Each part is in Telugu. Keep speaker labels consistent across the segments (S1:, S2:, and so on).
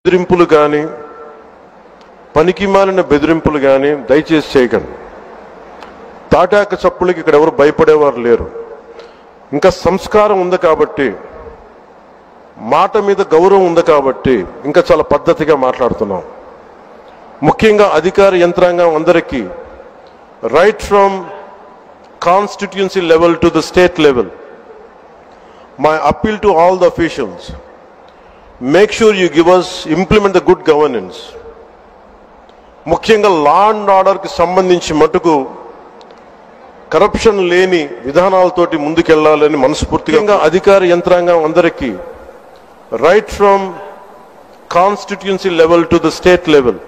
S1: బెదిరింపులు కానీ పనికిమాలిన బెదిరింపులు కానీ దయచేసి చేయకండి. తాటాక చప్పులకి ఇక్కడ ఎవరు భయపడేవారు లేరు. ఇంకా సంస్కారం ఉంది కాబట్టి, మాట మీద గౌరవం ఉంది కాబట్టి ఇంకా చాలా పద్ధతిగా మాట్లాడుతున్నాం. ముఖ్యంగా అధికార యంత్రాంగం అందరికీ right from constituency level to the state level, my appeal to all the officials, make sure you give us implement the good governance. ముఖ్యంగా లా అండ్ ఆర్డర్కి సంబంధించి మటుకు కరప్షన్ లేని విధానాలతోటి ముందుకెళ్లాలని మనస్ఫూర్తిగా అధికార యంత్రాంగం అందరికీ right from constituency level to the state level,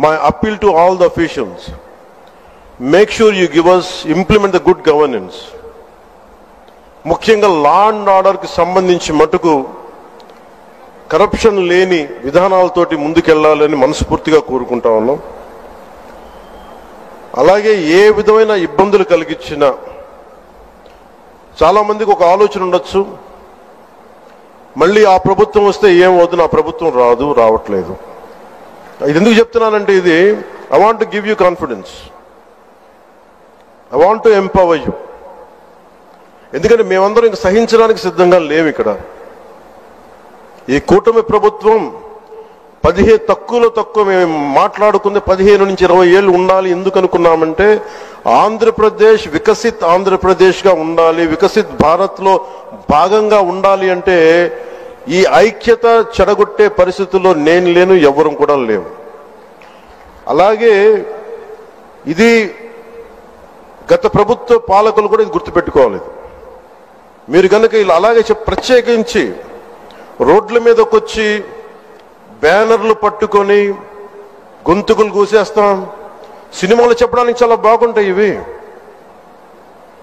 S1: my appeal to all the officials, make sure you give us implement the good governance. ముఖ్యంగా లా అండ్ ఆర్డర్కి సంబంధించి మటుకు కరప్షన్ లేని విధానాలతోటి ముందుకెళ్లాలని మనస్ఫూర్తిగా కోరుకుంటా ఉన్నాం. అలాగే ఏ విధమైన ఇబ్బందులు కలిగించినా, చాలామందికి ఒక ఆలోచన ఉండొచ్చు, మళ్ళీ ఆ ప్రభుత్వం వస్తే ఏమవుతుంది, ఆ ప్రభుత్వం రావట్లేదు. ఇది ఎందుకు చెప్తున్నానంటే, ఇది I want to give you confidence, I want to empower you. ఎందుకంటే మేమందరం ఇంక సహించడానికి సిద్ధంగా లేము. ఇక్కడ ఈ కూటమి ప్రభుత్వం తక్కువ మేము మాట్లాడుకుంది 15 నుంచి 20 ఏళ్ళు ఉండాలి. ఎందుకు అనుకున్నామంటే, ఆంధ్రప్రదేశ్ వికసిత్ ఆంధ్రప్రదేశ్గా ఉండాలి, వికసిత్ భారత్లో భాగంగా ఉండాలి. అంటే ఈ ఐక్యత చెడగొట్టే పరిస్థితుల్లో నేను లేను, ఎవరు కూడా లేవు. అలాగే ఇది గత ప్రభుత్వ పాలకులు కూడా ఇది గుర్తుపెట్టుకోవాలి. మీరు కనుక ఇలా అలాగే ప్రత్యేకించి రోడ్ల మీదకి వచ్చి బ్యానర్లు పట్టుకొని గొంతుకులు కూసేస్తాం. సినిమాలు చెప్పడానికి చాలా బాగుంటాయి ఇవి.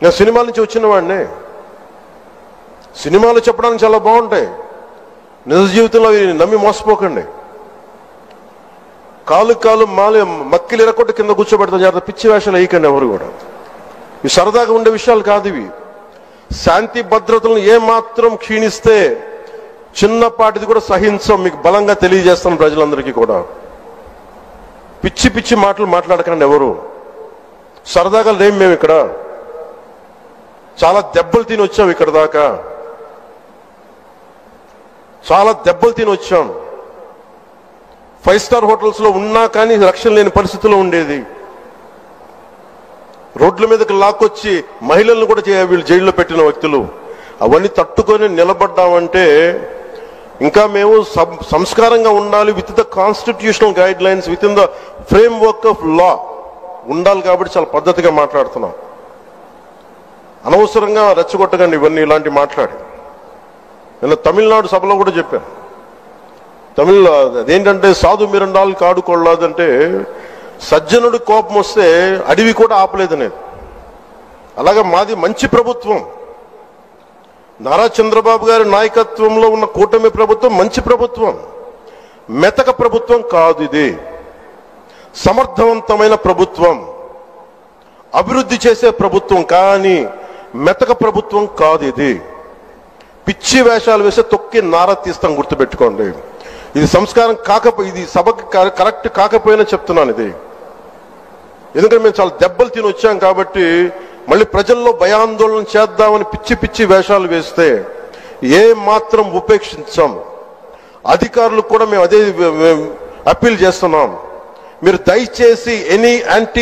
S1: నేను సినిమాల నుంచి వచ్చిన వాడిని. సినిమాలు చెప్పడానికి చాలా బాగుంటాయి. నిజ జీవితంలో నమ్మి మోసపోకండి. కాలు మక్కిలు ఎరకొట్టి కింద కూర్చోబెడతాం. జాగ్రత్త, పిచ్చి వేషాలు వేయకండి ఎవరు కూడా. ఇవి సరదాగా ఉండే విషయాలు కాదు ఇవి. శాంతి భద్రతలను ఏమాత్రం క్షీణిస్తే చిన్నపాటిది కూడా సహించం. మీకు బలంగా తెలియజేస్తాను ప్రజలందరికీ కూడా. పిచ్చి పిచ్చి మాటలు మాట్లాడకండి ఎవరు. సరదాగా లేము మేము ఇక్కడ. చాలా దెబ్బలు తిని వచ్చాం ఇక్కడ దాకా. చాలా దెబ్బలు తిని వచ్చాం. 5 స్టార్ హోటల్స్లో ఉన్నా కానీ రక్షణ లేని పరిస్థితుల్లో ఉండేది. రోడ్ల మీదకి లాక్కొచ్చి మహిళలను కూడా వీళ్ళు జైల్లో పెట్టిన వ్యక్తులు. అవన్నీ తట్టుకొని నిలబడ్డామంటే ఇంకా మేము సంస్కారంగా ఉండాలి. With the constitutional guide lines, with in the frame work of law ఉండాలి. కాబట్టి చాలా పద్ధతిగా మాట్లాడుతున్నాం. అనవసరంగా రెచ్చగొట్టకండి ఇవన్నీ ఇలాంటి మాట్లాడి. నేను తమిళనాడు సభలో కూడా చెప్పాను. అదేంటంటే సాధు మిరండాలు కాడుకోలేదంటే, సజ్జనుడు కోపం వస్తే అడవి కూడా ఆపలేదనేది. అలాగే మాది మంచి ప్రభుత్వం. నారా చంద్రబాబు గారి నాయకత్వంలో ఉన్న కూటమి ప్రభుత్వం మంచి ప్రభుత్వం, మెతక ప్రభుత్వం కాదు. ఇది సమర్థవంతమైన ప్రభుత్వం, అభివృద్ధి చేసే ప్రభుత్వం, కానీ మెతక ప్రభుత్వం కాదు. ఇది పిచ్చి వేషాలు వేసే తొక్కి నారా తీస్తాం, గుర్తుపెట్టుకోండి. ఇది సంస్కారం కాకపోయి, ఇది సభకి కరెక్ట్ కాకపోయినా చెప్తున్నాను ఇది. ఎందుకంటే మేము చాలా దెబ్బలు తిని వచ్చాం కాబట్టి మళ్ళీ ప్రజల్లో భయాందోళన చేద్దామని పిచ్చి పిచ్చి వేషాలు వేస్తే ఏ మాత్రం ఉపేక్షించాం. అధికారులకు కూడా మేము అదే అప్పీల్ చేస్తున్నాం. మీరు దయచేసి ఎనీ యాంటీ